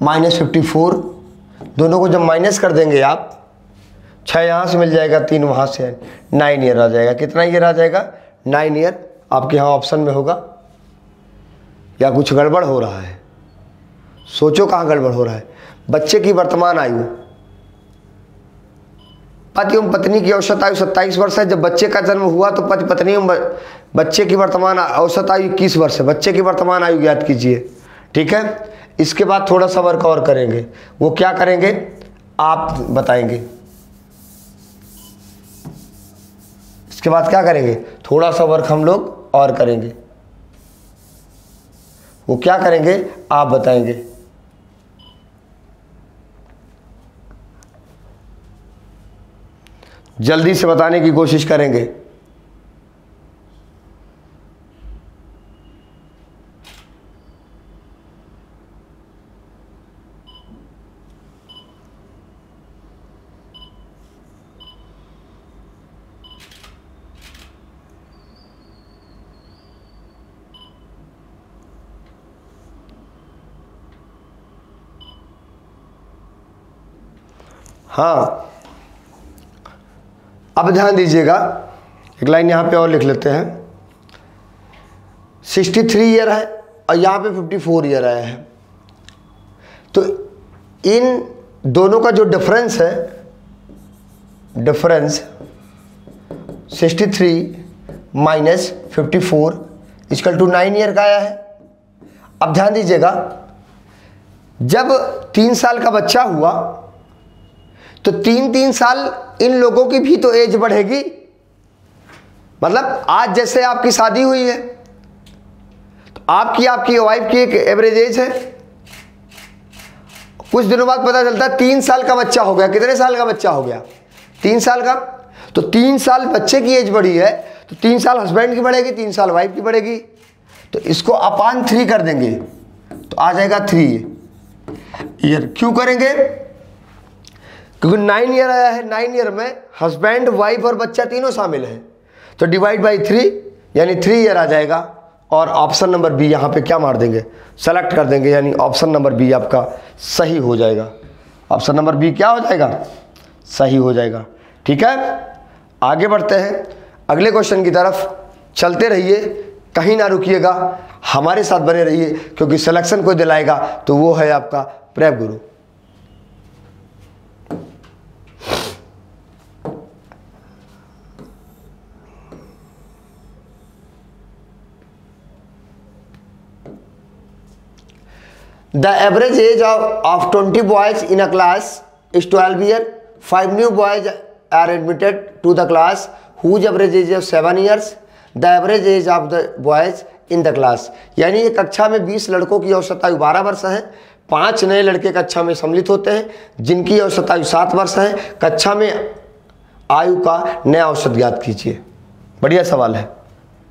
Speaker 1: माइनस 54। दोनों को जब माइनस कर देंगे आप, 6 यहाँ से मिल जाएगा, 3 वहाँ से, 9 ईयर आ जाएगा। कितना ईयर आ जाएगा, 9 ईयर। आपके यहाँ ऑप्शन में होगा। या कुछ गड़बड़ हो रहा है, सोचो कहाँ गड़बड़ हो रहा है। बच्चे की वर्तमान आयु, पति एवं पत्नी की औसत आयु 27 वर्ष है। जब बच्चे का जन्म हुआ तो पति पत्नी एवं बच्चे की वर्तमान औसत आयु 21 वर्ष है। बच्चे की वर्तमान आयु ज्ञात कीजिए। ठीक है, इसके बाद थोड़ा सा वर्क और करेंगे। वो क्या करेंगे आप बताएंगे। इसके बाद क्या करेंगे, थोड़ा सा वर्क हम लोग और करेंगे। वो क्या करेंगे आप बताएंगे। जल्दी से बताने की कोशिश करेंगे। हाँ, अब ध्यान दीजिएगा, एक लाइन यहाँ पे और लिख लेते हैं। 63 ईयर है और यहाँ पे 54 ईयर आया है। तो इन दोनों का जो डिफरेंस है difference 63 minus 54 equal to 9 year का आया है। अब ध्यान दीजिएगा, जब 3 साल का बच्चा हुआ तो 3-3 साल इन लोगों की भी तो एज बढ़ेगी। मतलब आज जैसे आपकी शादी हुई है तो आपकी वाइफ की एक एवरेज एज है। कुछ दिनों बाद पता चलता है 3 साल का बच्चा हो गया। कितने साल का बच्चा हो गया? 3 साल का। तो 3 साल बच्चे की एज बढ़ी है तो 3 साल हस्बैंड की बढ़ेगी, 3 साल वाइफ की बढ़ेगी। तो इसको अपान 3 कर देंगे तो आ जाएगा 3 ईयर। क्यों करेंगे? क्योंकि 9 ईयर आया है। 9 ईयर में हस्बैंड, वाइफ और बच्चा तीनों शामिल है। तो डिवाइड बाई 3 यानी 3 ईयर आ जाएगा। और ऑप्शन नंबर बी यहाँ पे क्या मार देंगे? सेलेक्ट कर देंगे, यानी ऑप्शन नंबर बी आपका सही हो जाएगा। ऑप्शन नंबर बी क्या हो जाएगा? सही हो जाएगा। ठीक है, आगे बढ़ते हैं अगले क्वेश्चन की तरफ। चलते रहिए, कहीं ना रुकिएगा, हमारे साथ बने रहिए, क्योंकि सिलेक्शन कोई दिलाएगा तो वो है आपका prep Guru. The average age of 20 boys in a class is 12 years. 5 new boys are admitted to the class whose average age is 7 years. The average age of the boys in the class, यानी ये कक्षा में 20 लड़कों की औसत आयु 12 वर्ष है। 5 नए लड़के कक्षा में सम्मिलित होते हैं जिनकी औसत आयु 7 वर्ष है। कक्षा में आयु का नया औसत ज्ञात कीजिए। बढ़िया सवाल है,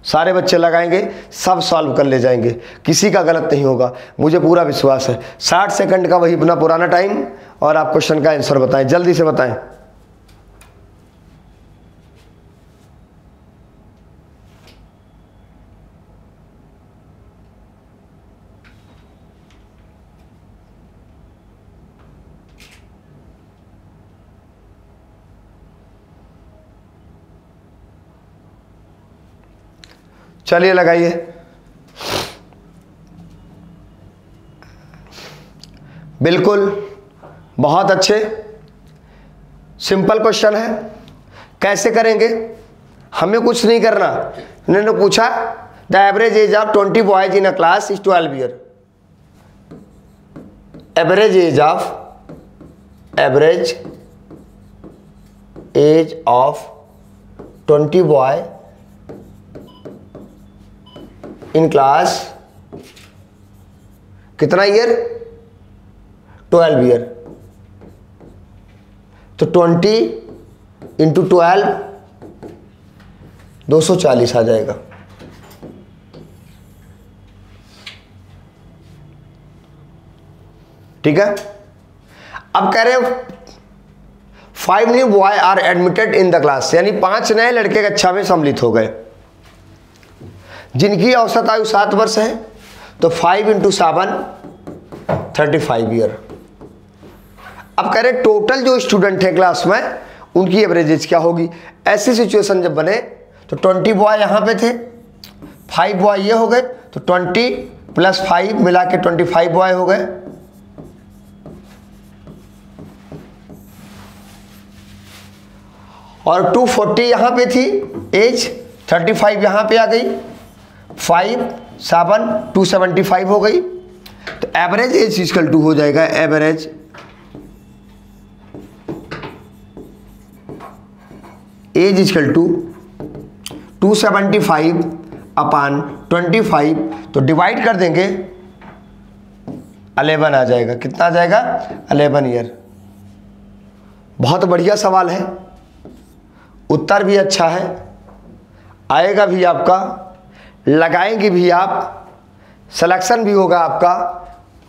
Speaker 1: सारे बच्चे लगाएंगे, सब सॉल्व कर ले जाएंगे, किसी का गलत नहीं होगा, मुझे पूरा विश्वास है। 60 सेकंड का वही अपना पुराना टाइम, और आप क्वेश्चन का आंसर बताएं, जल्दी से बताएं। चलिए लगाइए। बिल्कुल, बहुत अच्छे, सिंपल क्वेश्चन है। कैसे करेंगे? हमें कुछ नहीं करना। इन्होंने पूछा the average age of 20 boys in a class is 12 year. Average age of 20 boy in class कितना ईयर? 12 ईयर। तो 20 इंटू 12 240 आ जाएगा। ठीक है, अब कह रहे हैं 5 new boy are admitted in the class, यानी 5 नए लड़के कक्षा में सम्मिलित हो गए जिनकी औसत आयु 7 वर्ष है। तो 5 इंटू 7 35 ईयर। अब कह रहे टोटल जो स्टूडेंट है क्लास में उनकी एवरेज एज क्या होगी? ऐसी सिचुएशन जब बने तो 20 बॉय यहाँ पे थे, 5 बॉय ये हो गए, तो 20 प्लस 5 मिला के 25 बॉय हो गए। और 240 यहाँ पे थी एज, 35 यहाँ पे आ गई, 5 7 275 हो गई। तो एवरेज एज इक्वल टू हो जाएगा एवरेज एज इक्वल टू 275 अपान 25। तो डिवाइड कर देंगे 11 आ जाएगा। कितना आ जाएगा? 11 ईयर। बहुत बढ़िया सवाल है, उत्तर भी अच्छा है, आएगा भी आपका, लगाएंगे भी आप, सिलेक्शन भी होगा आपका,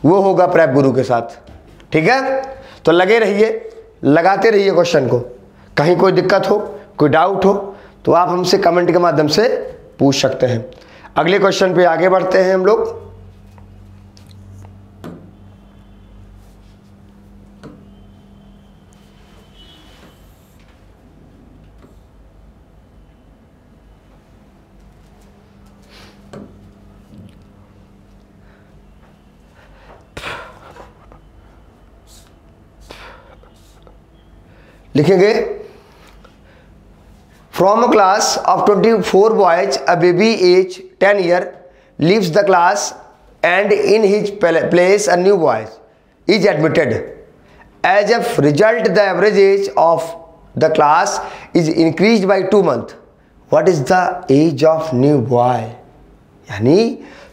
Speaker 1: वो होगा प्रेप गुरु के साथ। ठीक है, तो लगे रहिए, लगाते रहिए क्वेश्चन को। कहीं कोई दिक्कत हो, कोई डाउट हो तो आप हमसे कमेंट के माध्यम से पूछ सकते हैं। अगले क्वेश्चन पे आगे बढ़ते हैं हम लोग। लिखेंगे From a class of 24 boys, a baby age 10 year leaves the class and in his place a new boy is admitted. As a result, the average age of the class is increased by 2 months. What is the age of new boy? यानी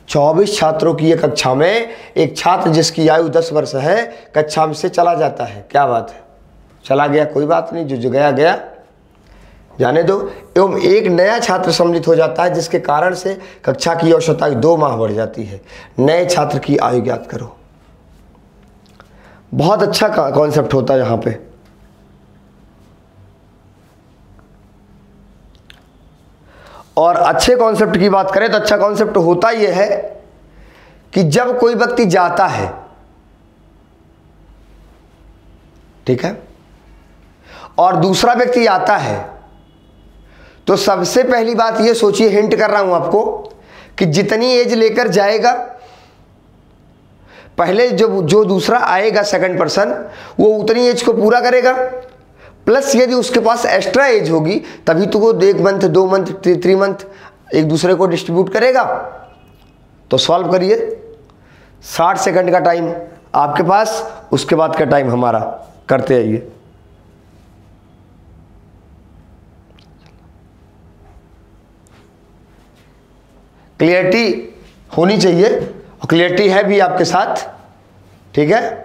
Speaker 1: 24 छात्रों की एक कक्षा में एक छात्र जिसकी आयु 10 वर्ष है कक्षा में से चला जाता है। क्या बात है, चला गया, कोई बात नहीं, जो गया गया, जाने दो। एवं एक नया छात्र सम्मिलित हो जाता है जिसके कारण से कक्षा की औसत आयु 2 माह बढ़ जाती है। नए छात्र की आयु ज्ञात करो। बहुत अच्छा कॉन्सेप्ट होता है यहाँ पे। और अच्छे कॉन्सेप्ट की बात करें तो अच्छा कॉन्सेप्ट होता यह है कि जब कोई व्यक्ति जाता है, ठीक है, और दूसरा व्यक्ति आता है, तो सबसे पहली बात यह सोचिए, हिंट कर रहा हूं आपको, कि जितनी एज लेकर जाएगा पहले जो दूसरा आएगा सेकंड पर्सन, वो उतनी एज को पूरा करेगा, प्लस यदि उसके पास एक्स्ट्रा एज होगी तभी तो वो 1 मंथ 2 मंथ 3 मंथ एक दूसरे को डिस्ट्रीब्यूट करेगा। तो सॉल्व करिए। 60 सेकंड का टाइम आपके पास, उसके बाद का टाइम हमारा, करते आइए। क्लियरिटी होनी चाहिए और क्लियरिटी है भी आपके साथ, ठीक है।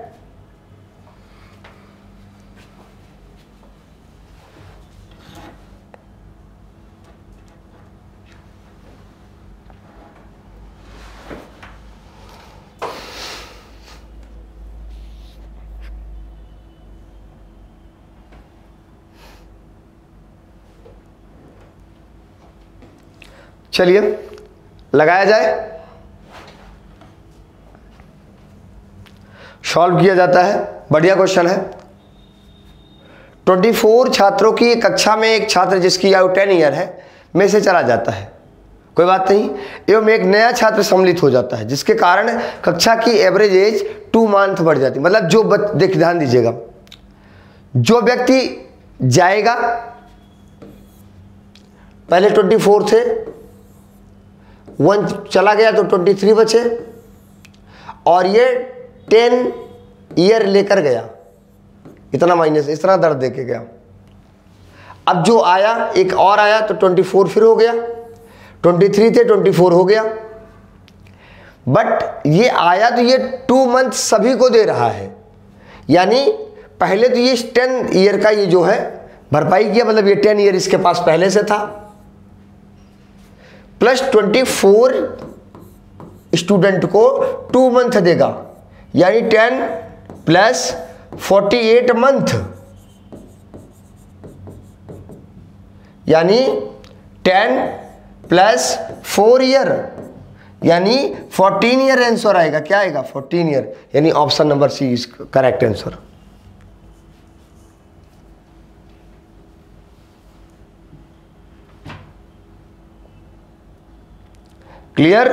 Speaker 1: चलिए लगाया जाए, सॉल्व किया जाता है। बढ़िया क्वेश्चन है। 24 छात्रों की कक्षा में एक छात्र जिसकी आयु 10 ईयर है में से चला जाता है, कोई बात नहीं, एवं एक नया छात्र सम्मिलित हो जाता है जिसके कारण कक्षा की एवरेज एज 2 मंथ बढ़ जाती है। मतलब जो देख, ध्यान दीजिएगा, जो व्यक्ति जाएगा, पहले 24 थे, 1 चला गया तो 23 बचे, और ये 10 ईयर लेकर गया, इतना माइनस, इतना दर्द देके गया। अब जो आया, एक और आया तो 24 फिर हो गया, 23 थे 24 हो गया। बट ये आया तो ये 2 मंथ सभी को दे रहा है, यानी पहले तो ये 10 ईयर का ये जो है भरपाई किया, मतलब ये 10 ईयर इसके पास पहले से था, प्लस 24 स्टूडेंट को 2 मंथ देगा, यानी 10 प्लस 48 मंथ, यानी 10 प्लस 4 ईयर, यानी 14 ईयर आंसर आएगा। क्या आएगा? 14 ईयर, यानी option number C is correct answer. Clear?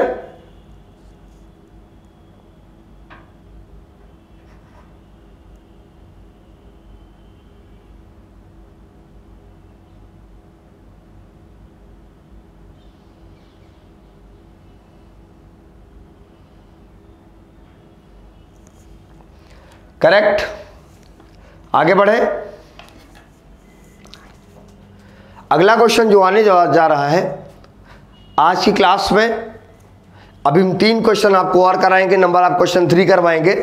Speaker 1: Correct. आगे बढ़े। अगला क्वेश्चन जो आने जा रहा है आज की क्लास में, अभी हम 3 क्वेश्चन आपको और कराएंगे, नंबर आप क्वेश्चन 3 करवाएंगे।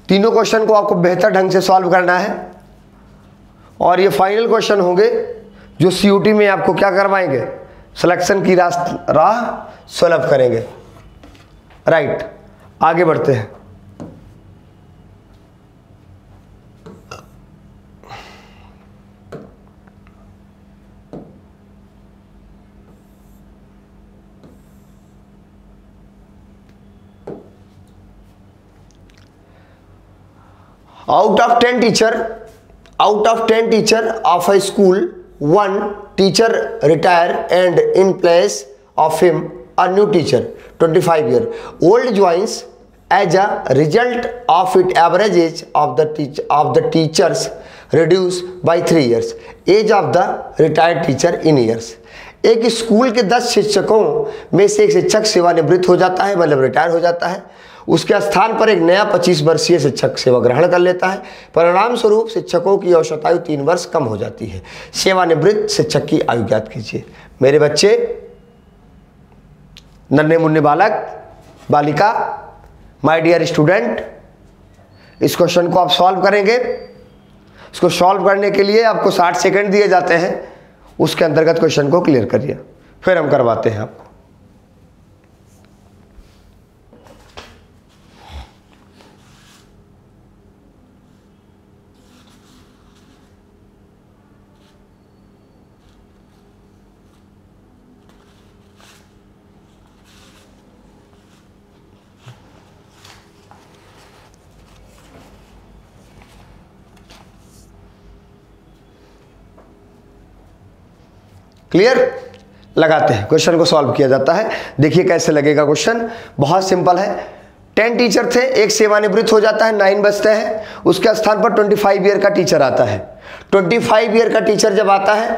Speaker 1: तीनों क्वेश्चन को आपको बेहतर ढंग से सॉल्व करना है, और ये फाइनल क्वेश्चन होंगे जो सीयूटी में आपको क्या करवाएंगे, सिलेक्शन की राह सुलभ करेंगे। राइट, आगे बढ़ते हैं। Out of 10 teacher of a school, 1 teacher retire and in place of him a new teacher 25 year old joins as a result of it average age of the teachers reduce by 3 years, age of the retired teacher in years. एक school के 10 शिक्षकों में से एक शिक्षक सेवानिवृत्त हो जाता है, मतलब रिटायर हो जाता है। उसके स्थान पर एक नया 25 वर्षीय शिक्षक सेवा ग्रहण कर लेता है। परिणाम स्वरूप शिक्षकों की औसत आयु 3 वर्ष कम हो जाती है। सेवानिवृत्त शिक्षक की आयु ज्ञात कीजिए। मेरे बच्चे, नन्हे मुन्ने बालक बालिका, माय डियर स्टूडेंट, इस क्वेश्चन को आप सॉल्व करेंगे। इसको सॉल्व करने के लिए आपको 60 सेकंड दिए जाते हैं। उसके अंतर्गत क्वेश्चन को क्लियर करिए, फिर हम करवाते हैं आपको। क्लियर? लगाते हैं, क्वेश्चन को सॉल्व किया जाता है। देखिए कैसे लगेगा क्वेश्चन, बहुत सिंपल है। 10 टीचर थे, एक सेवानिवृत्त हो जाता है, 9 बचते हैं। उसके स्थान पर 25 ईयर का टीचर आता है। 25 ईयर का टीचर जब आता है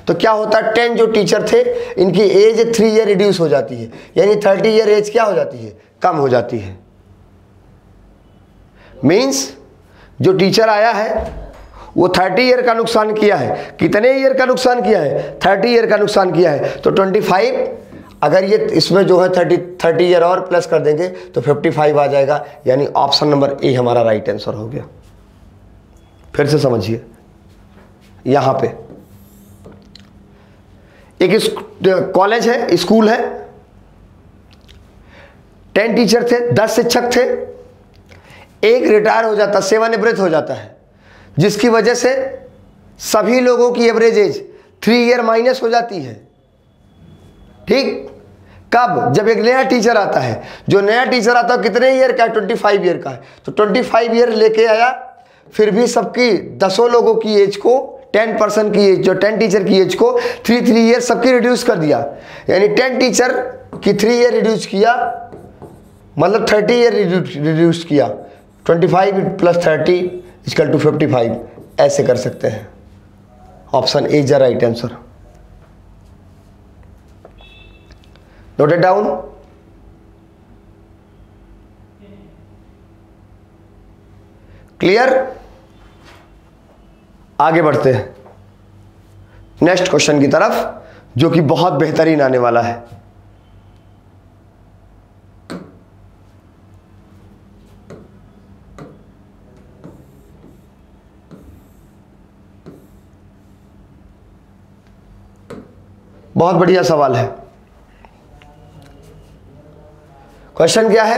Speaker 1: तो क्या होता है, 10 जो टीचर थे इनकी एज 3 ईयर रिड्यूस हो जाती है, यानी 30 ईयर एज क्या हो जाती है, कम हो जाती है। मीन्स जो टीचर आया है वो 30 ईयर का नुकसान किया है। कितने ईयर का नुकसान किया है, 30 ईयर का नुकसान किया है। तो 25, अगर ये इसमें जो है 30 ईयर और प्लस कर देंगे तो 55 आ जाएगा, यानी ऑप्शन नंबर ए हमारा राइट आंसर हो गया। फिर से समझिए, यहां पे एक कॉलेज है, स्कूल है, 10 टीचर थे, 10 शिक्षक थे, एक रिटायर हो जाता, सेवानिवृत्त हो जाता है, जिसकी वजह से सभी लोगों की एवरेज एज 3 ईयर माइनस हो जाती है। ठीक, कब, जब एक नया टीचर आता है। जो नया टीचर आता है कितने ईयर का है, 25 ईयर का है। तो 25 ईयर लेके आया, फिर भी सबकी 10 लोगों की एज को, 10% की एज, जो 10 टीचर की एज को 3 ईयर सबकी रिड्यूस कर दिया, यानी 10 टीचर की 3 ईयर रिड्यूस किया, मतलब 30 ईयर रिड्यूस किया। 25 + 30 = 55, ऐसे कर सकते हैं। Option A is the right answer. Note it down. Clear? आगे बढ़ते हैं नेक्स्ट क्वेश्चन की तरफ, जो कि बहुत बेहतरीन आने वाला है। बहुत बढ़िया सवाल है। क्वेश्चन क्या है,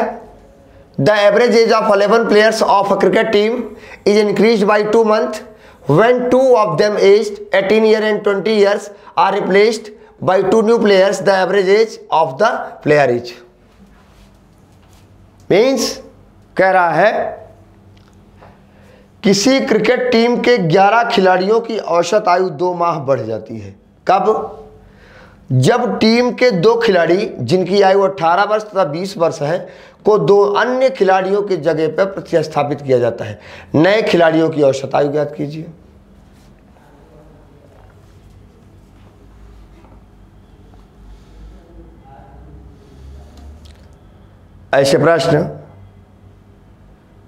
Speaker 1: the average age of 11 players of a cricket team is increased by 2 months when 2 of them aged 18 years and 20 years are replaced by 2 new players. The average age of the player is, means कह रहा है किसी cricket team के 11 खिलाड़ियों की औसत आयु 2 माह बढ़ जाती है। कब? जब टीम के 2 खिलाड़ी जिनकी आयु 18 वर्ष तथा 20 वर्ष है को 2 अन्य खिलाड़ियों की जगह पर प्रतिस्थापित किया जाता है। नए खिलाड़ियों की औसत आयु ज्ञात कीजिए। ऐसे प्रश्न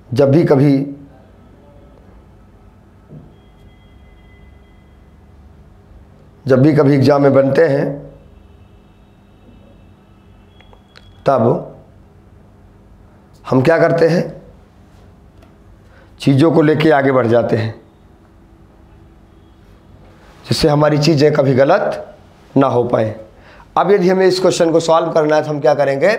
Speaker 1: जब भी कभी एग्जाम में बनते हैं तब हम क्या करते हैं, चीज़ों को लेके आगे बढ़ जाते हैं, जिससे हमारी चीज़ें कभी गलत ना हो पाए। अब यदि हमें इस क्वेश्चन को सॉल्व करना है तो हम क्या करेंगे,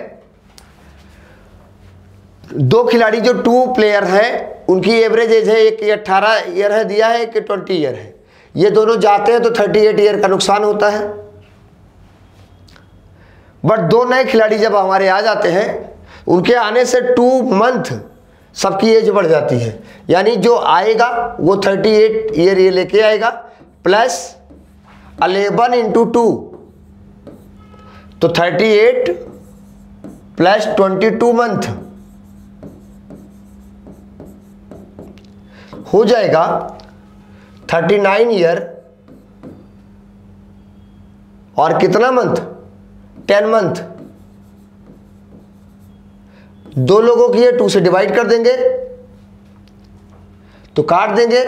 Speaker 1: 2 खिलाड़ी जो 2 प्लेयर हैं उनकी एवरेज एज है, एक 18 ईयर है दिया है, एक 20 ईयर है। ये दोनों जाते हैं तो 38 ईयर का नुकसान होता है। बट 2 नए खिलाड़ी जब हमारे आ जाते हैं, उनके आने से 2 मंथ सबकी एज बढ़ जाती है, यानी जो आएगा वो 38 ईयर ये लेके आएगा, प्लस 11 × 2 तो 38 + 22 मंथ हो जाएगा 39 ईयर और कितना मंथ, 10 मंथ। दो लोगों की है, 2 से डिवाइड कर देंगे तो काट देंगे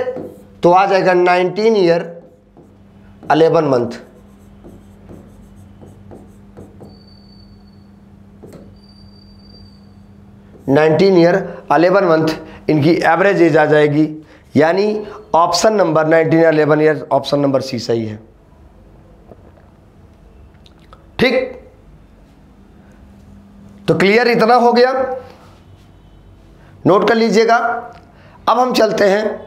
Speaker 1: तो आ जाएगा 19 ईयर 11 मंथ। ईयर 11 मंथ इनकी एवरेज एज आ जाएगी, यानी option number 19 year 11 year, option number C सही है। ठीक, तो क्लियर इतना हो गया, नोट कर लीजिएगा। अब हम चलते हैं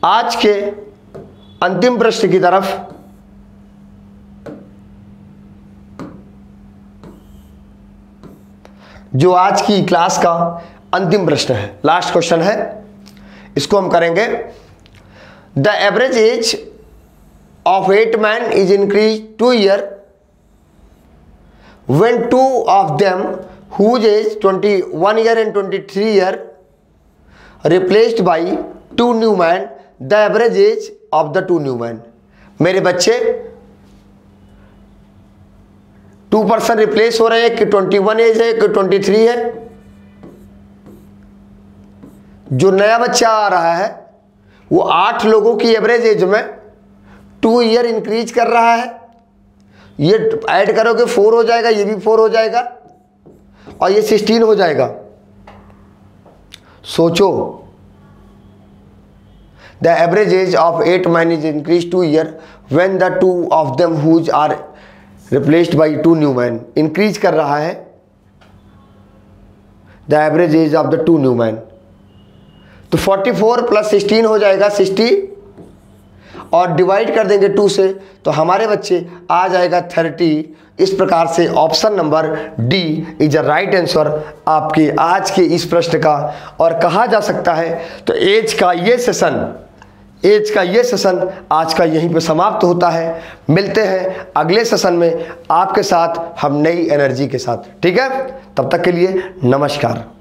Speaker 1: आज के अंतिम प्रश्न की तरफ। जो आज की क्लास का अंतिम प्रश्न है, लास्ट क्वेश्चन है, इसको हम करेंगे। The average age of 8 man is increase 2 year when 2 of them whose age 21 year and 23 year replaced by 2 new men, the average age of the 2 new men। मेरे बच्चे 2 पर्सन रिप्लेस हो रहे हैं कि 21 एज है कि 23 है। जो नया बच्चा आ रहा है वो 8 लोगों की एवरेज एज में 2 ईयर इंक्रीज कर रहा है। ये ऐड करोगे 4 हो जाएगा, ये भी 4 हो जाएगा और ये 16 हो जाएगा। सोचो, the average age of 8 man is increase 2 year when the 2 of them who are replaced by 2 new man. Increase कर रहा है the average age of the 2 new man. तो 44 प्लस 16 हो जाएगा 60 और डिवाइड कर देंगे 2 से तो हमारे बच्चे आ जाएगा 30। इस प्रकार से option number D is a right answer आपके आज के इस प्रश्न का। और कहा जा सकता है तो एज का ये सेशन आज का यहीं पे समाप्त होता है। मिलते हैं अगले सेशन में आपके साथ, हम नई एनर्जी के साथ। ठीक है, तब तक के लिए नमस्कार।